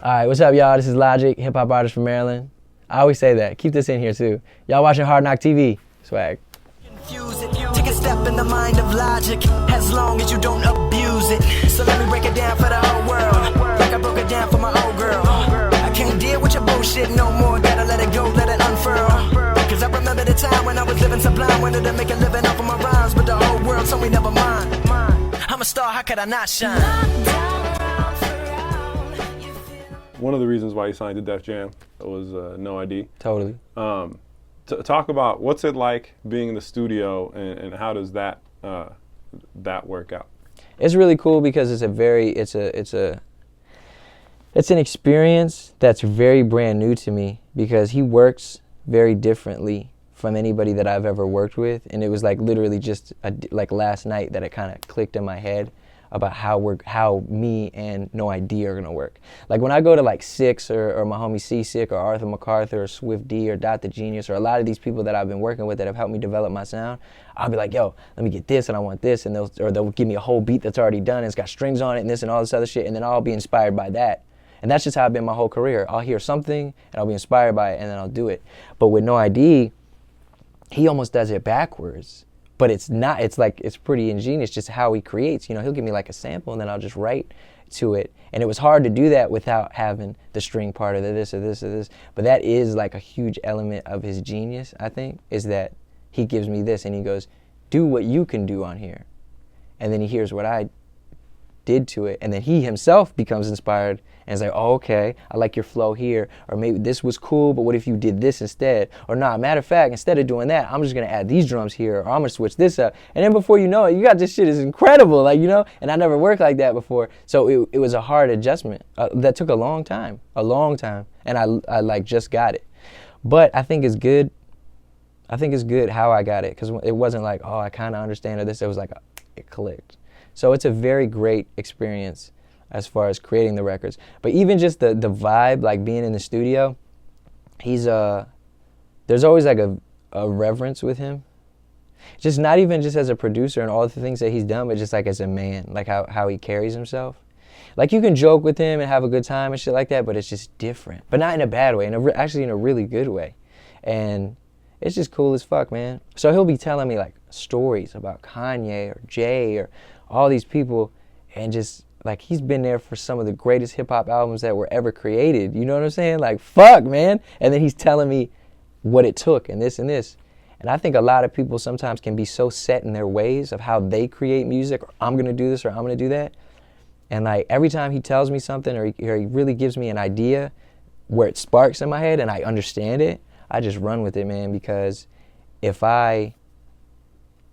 All right, what's up, y'all? This is Logic, hip-hop artist from Maryland. I always say that. Keep this in here, too. Y'all watching Hard Knock TV. Swag. Confuse it. Take a step in the mind of logic, as long as you don't abuse it. So let me break it down for the whole world, like I broke it down for my old girl. I can't deal with your bullshit no more. Gotta let it go, let it unfurl. Cause I remember the time when I was living sublime, wanted to make a living off of my rhymes, but the whole world told me never mind. I'm a star, how could I not shine? One of the reasons why you signed to Def Jam was No ID. Totally. Talk about what's it like being in the studio, and how does that that work out? It's really cool because it's an experience that's very brand new to me, because he works very differently from anybody that I've ever worked with, and it was like literally just like last night that it kind of clicked in my head about how me and No ID are gonna work. Like when I go to like Six or my homie C-Sick or Arthur MacArthur or Swift D or Dot the Genius or a lot of these people that I've been working with that have helped me develop my sound, I'll be like, yo, let me get this and I want this, and they'll give me a whole beat that's already done and it's got strings on it and this and all this other shit, and then I'll be inspired by that. And that's just how I've been my whole career. I'll hear something and I'll be inspired by it and then I'll do it. But with No ID, he almost does it backwards. But it's not, it's pretty ingenious just how he creates. You know, he'll give me like a sample and then I'll just write to it. And it was hard to do that without having the string part of the this or this or this. But that is like a huge element of his genius, I think, is that he gives me this and he goes, do what you can do on here. And then he hears what I did to it, and then he himself becomes inspired and is like, oh, okay, I like your flow here, or maybe this was cool, but what if you did this instead? Or nah, matter of fact, instead of doing that, I'm just gonna add these drums here, or I'm gonna switch this up. And then before you know it, you got this shit is incredible, like, you know, and I never worked like that before. So it was a hard adjustment that took a long time, and I like just got it. But I think it's good. I think it's good how I got it, because it wasn't like, oh, I kind of understand or this. It was like, it clicked. So it's a very great experience as far as creating the records. But even just the vibe, like being in the studio, there's always like a reverence with him. Just not even just as a producer and all the things that he's done, but just like as a man, like how he carries himself. Like you can joke with him and have a good time and shit like that, but it's just different. But not in a bad way, actually in a really good way. And it's just cool as fuck, man. So he'll be telling me like stories about Kanye or Jay or all these people, and just like he's been there for some of the greatest hip hop albums that were ever created. You know what I'm saying? Like, fuck, man. And then he's telling me what it took and this and this. And I think a lot of people sometimes can be so set in their ways of how they create music, or I'm gonna do this or I'm gonna do that. And like every time he tells me something or he really gives me an idea where it sparks in my head and I understand it, I just run with it, man, because if I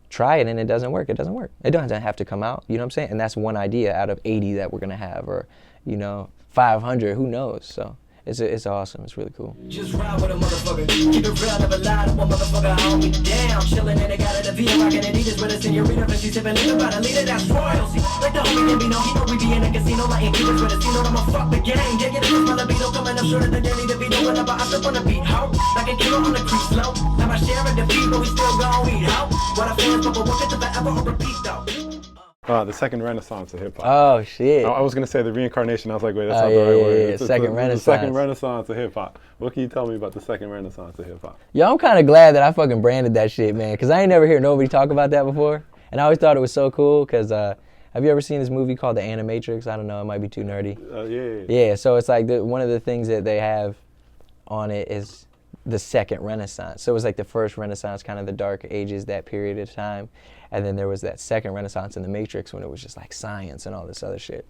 try it and it doesn't work, it doesn't work. It doesn't have to come out, you know what I'm saying? And that's one idea out of 80 that we're gonna have, or, you know, 500, who knows? So it's awesome, it's really cool. Just ride with a motherfucker, keep it real, never lie to one motherfucker, hold me down. Chillin' and they got it, a V, rockin' Adidas with a senorita, but she's sippin' liquor by the leader, that's royalty. Like the homie can be no, he know we be in a casino, lighting Cubans with a Cino, I'ma fuck the game. Yeah, get it, my libido coming up shorter than Danny DeVito, whenever I step on the beat, ho. Like a kilo on the crease, slow. Now my share of defeat, but we still gon' eat, ho. What a fans, but we'll get to forever or repeat, though. The second renaissance of hip hop. Oh shit. I was gonna say the reincarnation. I was like, wait, that's not the right word. It's second renaissance. The second renaissance of hip hop. What can you tell me about the second renaissance of hip hop? Yo, I'm kind of glad that I fucking branded that shit, man, because I ain't never heard nobody talk about that before, and I always thought it was so cool. Because have you ever seen this movie called The Animatrix? I don't know, it might be too nerdy. Yeah. So it's like one of the things that they have on it is the second renaissance. So it was like the first renaissance, kind of the dark ages, that period of time. And then there was that second renaissance in the Matrix when it was just like science and all this other shit,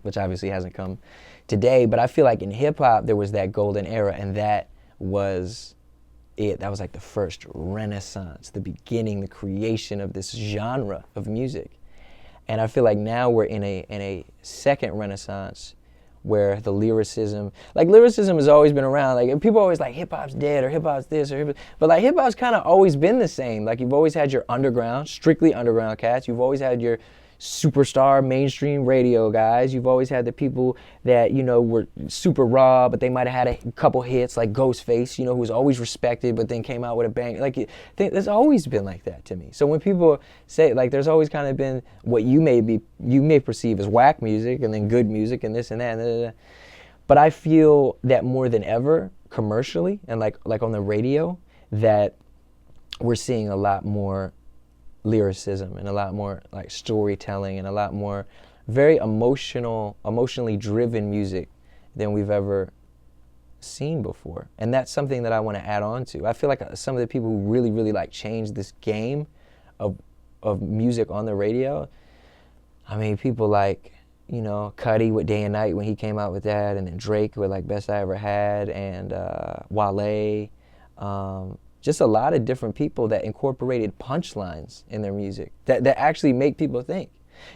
which obviously hasn't come today. But I feel like in hip hop, there was that golden era, and that was it. That was like the first renaissance, the beginning, the creation of this genre of music. And I feel like now we're in a second renaissance where the lyricism has always been around. Like people always like hip hop's dead or hip hop's this or but like hip hop's kind of always been the same. Like you've always had your underground, strictly underground cats. You've always had your superstar mainstream radio guys. You've always had the people that, you know, were super raw, but they might have had a couple hits, like Ghostface, you know, who was always respected, but then came out with a bang. Like, there's always been like that to me. So when people say, like, there's always kind of been what you may perceive as whack music, and then good music, and this and that. And but I feel that more than ever, commercially, and like on the radio, that we're seeing a lot more lyricism and a lot more like storytelling and a lot more very emotionally driven music than we've ever seen before. And that's something that I want to add on to. I feel like some of the people who really, really like changed this game of music on the radio, I mean, people like, you know, Cudi with Day and Night when he came out with that, and then Drake with like Best I Ever Had, and Wale, just a lot of different people that incorporated punchlines in their music that actually make people think.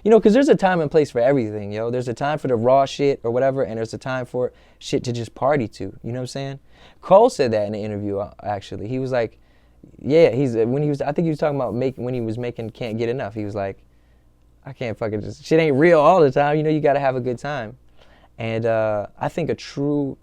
You know, because there's a time and place for everything, yo. There's a time for the raw shit or whatever, and there's a time for shit to just party to. You know what I'm saying? Cole said that in the interview, actually. He was like, yeah, I think he was talking about when he was making Can't Get Enough. He was like, I can't fucking just, shit ain't real all the time. You know, you got to have a good time. And I think a true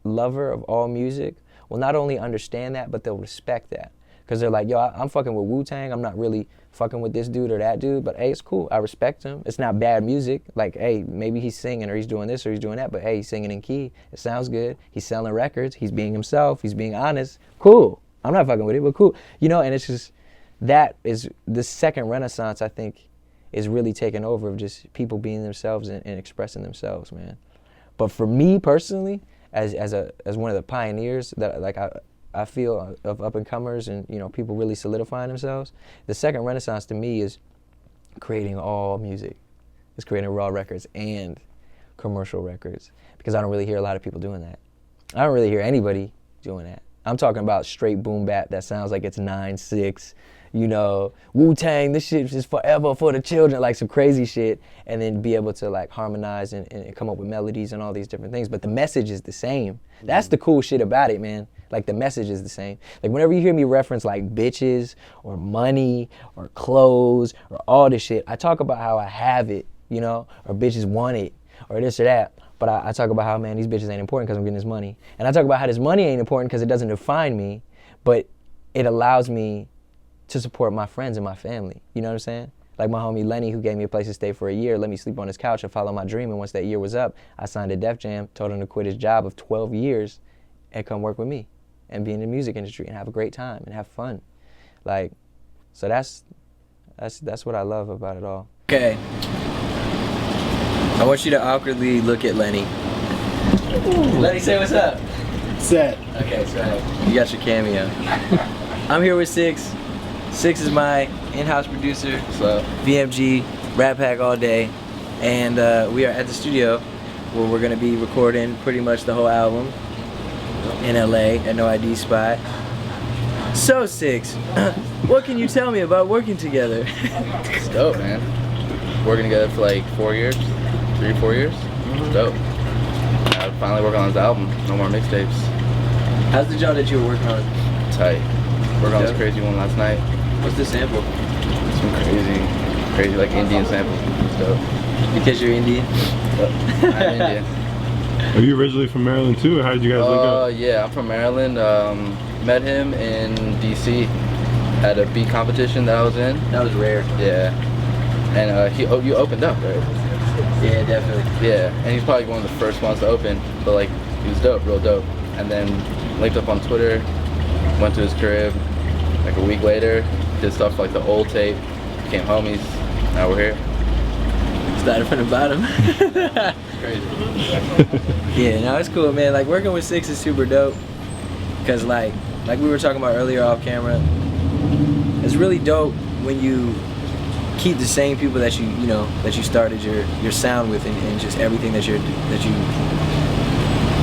lover of all music will not only understand that, but they'll respect that. Because they're like, yo, I'm fucking with Wu-Tang. I'm not really fucking with this dude or that dude, but hey, it's cool. I respect him. It's not bad music. Like, hey, maybe he's singing or he's doing this or he's doing that, but hey, he's singing in key. It sounds good. He's selling records. He's being himself. He's being honest. Cool. I'm not fucking with it, but cool. You know, and it's just, that is the second renaissance, I think, is really taking over, of just people being themselves and expressing themselves, man. But for me personally, as one of the pioneers that like I feel of up and comers and, you know, people really solidifying themselves, the second renaissance to me is creating all music. It's creating raw records and commercial records, because I don't really hear a lot of people doing that. I don't really hear anybody doing that. I'm talking about straight boom bap that sounds like it's 9/6. You know, Wu-Tang, this shit is forever for the children, like some crazy shit, and then be able to like harmonize and come up with melodies and all these different things. But the message is the same. That's the cool shit about it, man. Like, the message is the same. Like, whenever you hear me reference like bitches or money or clothes or all this shit, I talk about how I have it, you know, or bitches want it or this or that. But I talk about how, man, these bitches ain't important because I'm getting this money. And I talk about how this money ain't important because it doesn't define me, but it allows me to support my friends and my family. You know what I'm saying? Like my homie Lenny, who gave me a place to stay for a year, let me sleep on his couch and follow my dream. And once that year was up, I signed a Def Jam, told him to quit his job of 12 years and come work with me and be in the music industry and have a great time and have fun. Like, so that's what I love about it all. Okay. I want you to awkwardly look at Lenny. Lenny, say what's up. Set. Okay, so you got your cameo. I'm here with Six. Six is my in-house producer, so VMG, Rattpack all day, and we are at the studio where we're gonna be recording pretty much the whole album in LA at No ID spot. So Six, what can you tell me about working together? It's dope, man. Working together for like 4 years, 3 or 4 years. It's dope. I finally working on this album. No more mixtapes. How's the job that you were working on? Tight. Working on this crazy one last night. What's the sample? Some crazy like Indian sample. It's dope. Because you're Indian? I'm Indian. Are you originally from Maryland too, or how did you guys link up? Yeah, I'm from Maryland. Met him in DC at a beat competition that I was in. That was rare. Yeah. And you opened up, right? Yeah, definitely. Yeah, and he's probably one of the first ones to open, but like, he was dope, real dope. And then linked up on Twitter, went to his crib, like a week later, did stuff like the old tape, became homies, now we're here. Started from the bottom. Crazy. Yeah, no, it's cool, man. Like, working with Six is super dope, because like we were talking about earlier off camera, it's really dope when you keep the same people that you started your sound with, and just everything that you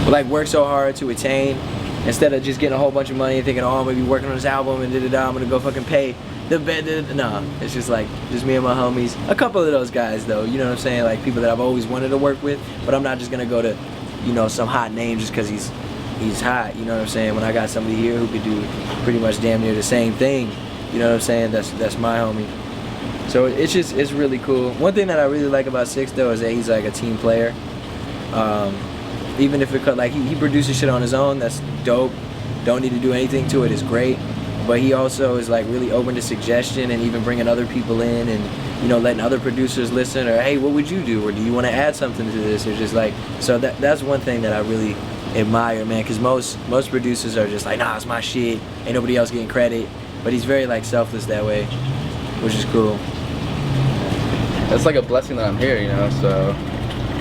like work so hard to attain, instead of just getting a whole bunch of money and thinking, oh, I'm gonna be working on this album and I'm gonna go fucking pay the bed. Nah, it's just like just me and my homies. A couple of those guys though, you know what I'm saying? Like people that I've always wanted to work with, but I'm not just gonna go to, you know, some hot name just because he's hot. You know what I'm saying? When I got somebody here who could do pretty much damn near the same thing, you know what I'm saying? That's my homie. So it's really cool. One thing that I really like about Six though is that he's like a team player. Even if it like he produces shit on his own, that's dope. Don't need to do anything to it, is great. But he also is like really open to suggestion and even bringing other people in and, you know, letting other producers listen, or hey, what would you do, or do you want to add something to this, or just like, so that's one thing that I really admire, man, because most producers are just like, nah, it's my shit, ain't nobody else getting credit. But he's very like selfless that way, which is cool. It's like a blessing that I'm here, you know, so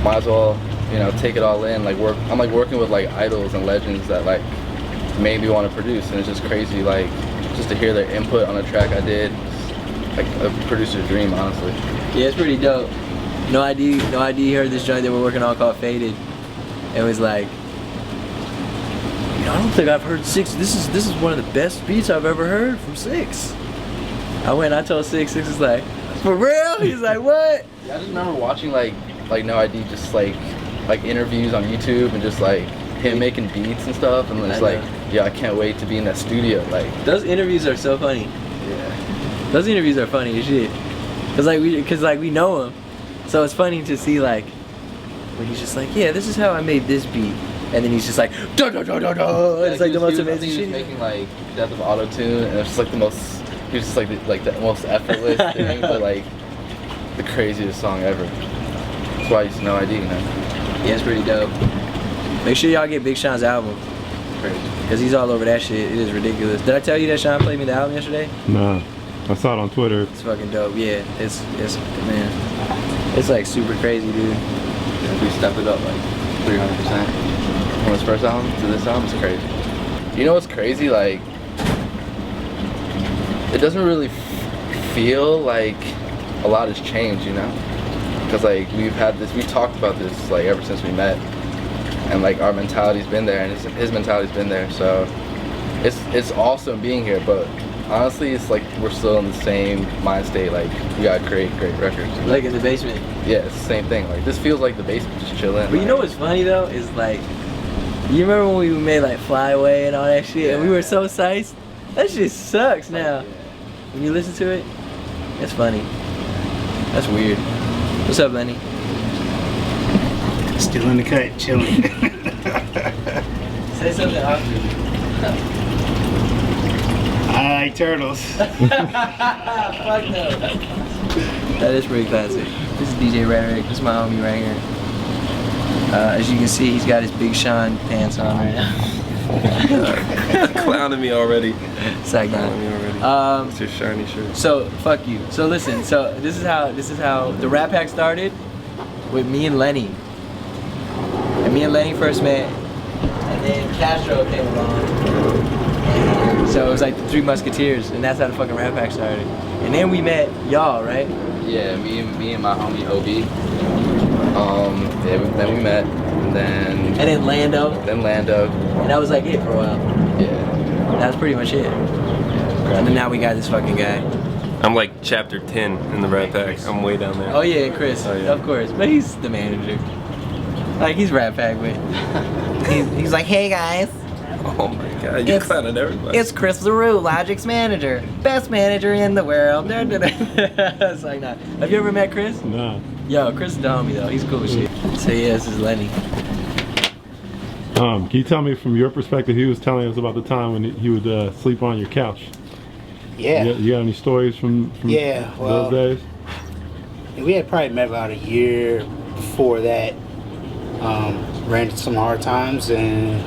might as well, you know, take it all in. Like I'm like working with like idols and legends that like made me want to produce, and it's just crazy, like just to hear their input on a track I did. Like a producer's dream, honestly. Yeah, it's pretty dope. No idea heard this joint that we're working on called Faded. It was like, you know, I don't think I've heard Six. This is one of the best beats I've ever heard from Six. I told Six is like, for real? He's like, what? Yeah, I just remember watching like No ID just like interviews on YouTube and just like him making beats and stuff, and it's like, yeah, I can't wait to be in that studio. Like those interviews are so funny. Yeah. Those interviews are funny as shit. Cause we know him, so it's funny to see like when he's just like, yeah, this is how I made this beat, and then he's just like, da da da da da. It's like the most amazing shit. He was making like Death of Auto Tune, and it's just like the most. He was just like the most effortless thing, but like the craziest song ever. That's why I used to No ID, you know. Yeah, it's pretty dope. Make sure y'all get Big Sean's album. Crazy. Cause he's all over that shit. It is ridiculous. Did I tell you that Sean played me the album yesterday? Nah, I saw it on Twitter. It's fucking dope. Yeah, it's man, it's like super crazy, dude. Yeah, we stepped it up like 300% from his first album to this album. It's crazy. You know what's crazy? Like, it doesn't really feel like a lot has changed, you know? Because like we've talked about this like ever since we met, and like our mentality's been there, and his mentality's been there. So it's awesome being here, but honestly, it's like we're still in the same mind state. Like we gotta create great records. Like in the basement. Yeah, it's the same thing. Like this feels like the basement, just chilling. But you know what's funny though is like, you remember when we made like Fly Away and all that shit, and we were so psyched? That shit sucks now. When you listen to it, it's funny. That's weird. What's up, Lenny? Still in the cut, chilling. Say something awkward. I like turtles. Fuck no. That is pretty classic. This is DJ Rhetoric. This is my homie right here. As you can see, he's got his Big Sean pants on right now. Clowning me already. Psych out. Clowning me already. It's your shiny shirt. So fuck you. So listen. So this is how the Rattpack started with me and Lenny. And me and Lenny first met, and then Castro came along. And so it was like the Three Musketeers, and that's how the fucking Rattpack started. And then we met y'all, right? Yeah, me and my homie Obi. Then we met, and then Lando. Then Lando. And that was like it for a while. Yeah. That was pretty much it. And then now we got this fucking guy. I'm like chapter 10 in the Rattpack. I'm way down there. Oh yeah, Chris. Oh, yeah. Of course. But he's the manager. Like he's Rattpack, but he's like, hey guys. Oh my god, you're clowning everybody. It's Chris LaRue, Logic's manager. Best manager in the world. It's like, nah. Have you ever met Chris? Nah. Yo, Chris is the homie though. He's cool as shit. So yeah, this is Lenny. Can you tell me from your perspective, he was telling us about the time when he would sleep on your couch. Yeah. You got any stories from Yeah, well, those days? we had probably met about a year before that. Ran into some hard times and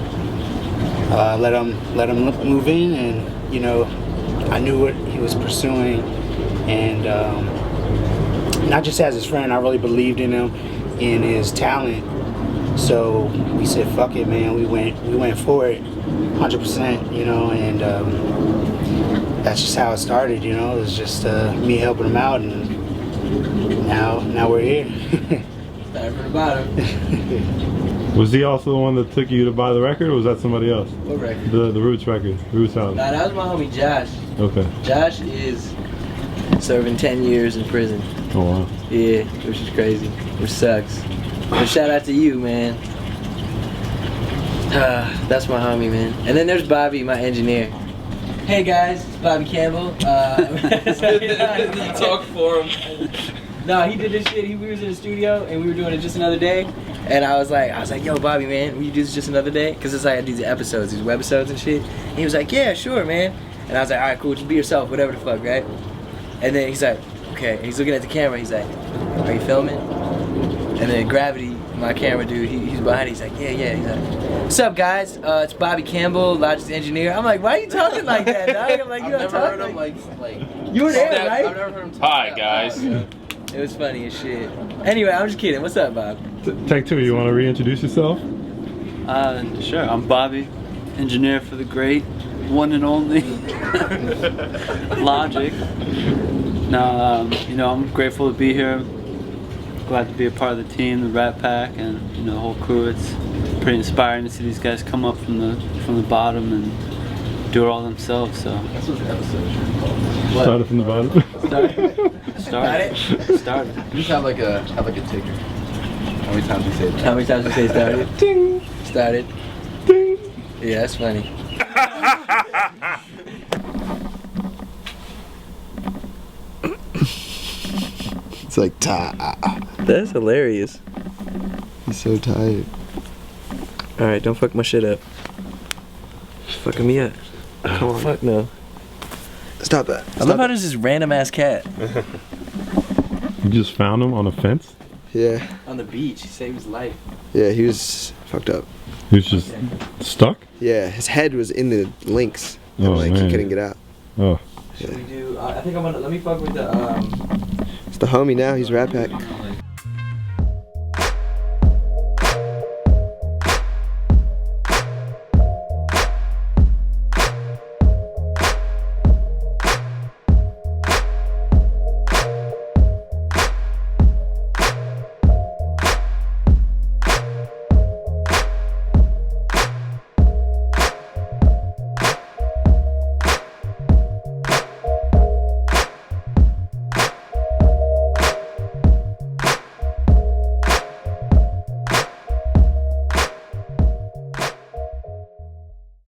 let him move in, and you know, I knew what he was pursuing, and not just as his friend, I really believed in him, in his talent. So we said, "Fuck it, man." We went for it, 100%. You know, and that's just how it started. You know, it was just me helping him out, and now we're here. Started from the bottom. Was he also the one that took you to buy the record, or was that somebody else? What record? The Roots record, Roots House. Nah, that was my homie Josh. Okay. Josh is serving 10 years in prison. Oh wow. Yeah, which is crazy. Which sucks. But shout out to you, man. That's my homie, man. And then there's Bobby, my engineer. Hey guys, it's Bobby Campbell. Talk for him. No, he did this shit. We was in the studio and we were doing it just another day. And I was like, yo, Bobby, man, will you do this just another day? Because it's like I do these episodes, these webisodes and shit. And he was like, yeah, sure, man. And I was like, all right, cool, just be yourself, whatever the fuck, right? And then he's like, okay. And he's looking at the camera. He's like, are you filming? And then Gravity, my camera dude, he's behind. He's like, yeah. He's like, what's up, guys? It's Bobby Campbell, Logic's engineer. I'm like, why are you talking like that, dog? I'm like, you I've don't never talk heard like. him like. You were there, right? I've never heard him talk. Hi, guys. It was funny as shit. Anyway, I'm just kidding. What's up, Bob? Take two. You want to reintroduce yourself? Sure. I'm Bobby, engineer for the great one and only Logic. Now, I'm grateful to be here. Glad to be a part of the team, the Rattpack, and the whole crew. It's pretty inspiring to see these guys come up from the bottom and do it all themselves. So That's what the episode should be called. Started from the bottom. started. Just have like a ticker. How many times we say that? How many times you say started? Ding. Started. Ding. Yeah, that's funny. It's like That's hilarious. He's so tired. Alright, don't fuck my shit up. Fucking me up. Come on. Fuck no. Stop that. I love how there's this random ass cat. You just found him on a fence? Yeah. On the beach. He saved his life. Yeah, he was fucked up. He was just stuck? Yeah, his head was in the links. And Oh, like man. he couldn't get out. Oh. Should we do, I think I'm gonna, let me fuck with the, It's the homie now, he's Rattpack.